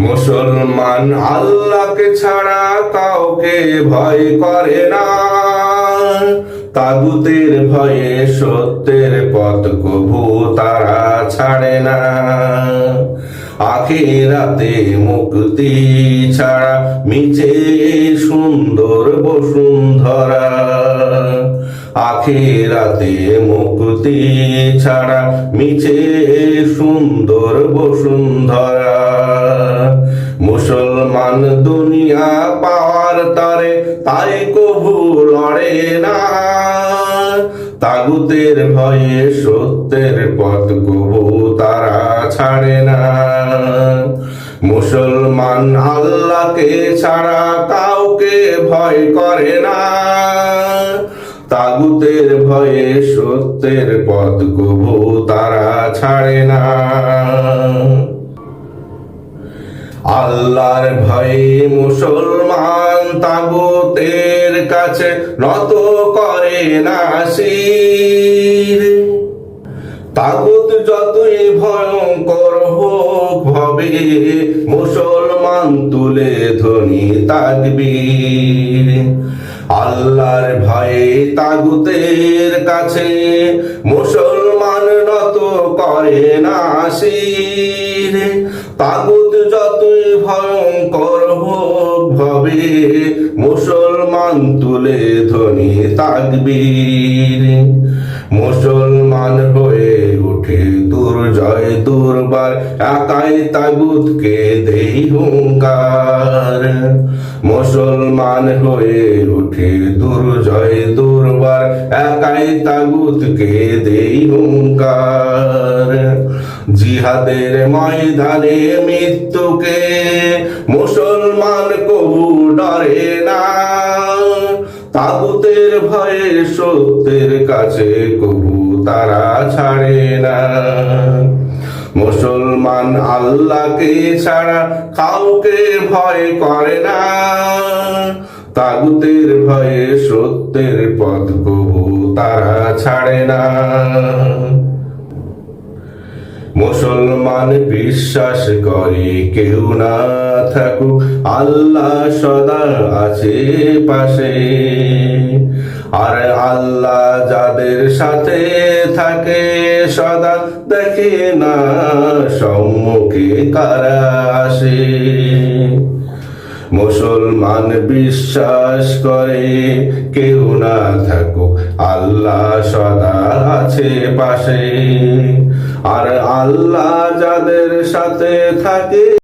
মুসলমান আল্লাহকে ছাড়া কাউকে ভয় করে না, তাগুতের ভয়ে সত্যের পথ কভু তারা ছাড়ে না। আখিরাতে মুক্তি ছাড়া মিছে সুন্দর বসুন্ধরা, আখিরাতে মুক্তি ছাড়া মিছে সুন্দর বসুন্ধরা। মুসলমান দুনিয়া পাওয়ার তারে তাই কভু লড়ে না, তাগুতের ভয়ে সত্যের পথ কভু তারা ছাড়ে না। মুসলমান আল্লাহকে ছাড়া কাউকে ভয় করে না, তাগুতের ভয়ে সত্যের পথ কভু তারা ছাড়ে না। আল্লাহর ভয়ে মুসলমান তাগুতের কাছে নত করে না শির। তাগুত যতই ভয়ঙ্কর হোক ভবে মুসলমান তুলে ধ্বনি তাকবীর। আল্লাহর ভয়ে তাগুতের কাছে মুসলমান নত করে না শির। তাগুত যতই ভয়ঙ্কর হোক ভবে মুসলমান তুলে ধ্বনি তাকবীর। মুসলমান হয়ে উঠে দুর্জয় দুর্বার, একাই তাগুতকে দেই হুঙ্কার। মুসলমান হয়ে উঠে দুর্জয় দুর্বার, একাই তাগুতকে দেই হুঙ্কার। জিহাদের ময়দানে মৃত্যুকে মুসলমান কবু ডরে না, তাগুতের ভয়ে সত্যের কাছে কবু তারা ছাড়ে না। মুসলমান আল্লাহকে ছাড়া কাউকে ভয় করে না, তাগুতের ভয়ে সত্যের পথ কবু তারা ছাড়ে না। মুসলমান বিশ্বাস করে কেউ না থাকুক আল্লাহ সদা আছে পাশে, আর আল্লাহ যাদের সাথে থাকে সদা দেখে না সম্মুখে কারা আসে। মুসলমান বিশ্বাস করে কেউ না থাকুক আল্লাহ সদা আছে পাশে, আর আল্লাহ যাদের সাথে থাকে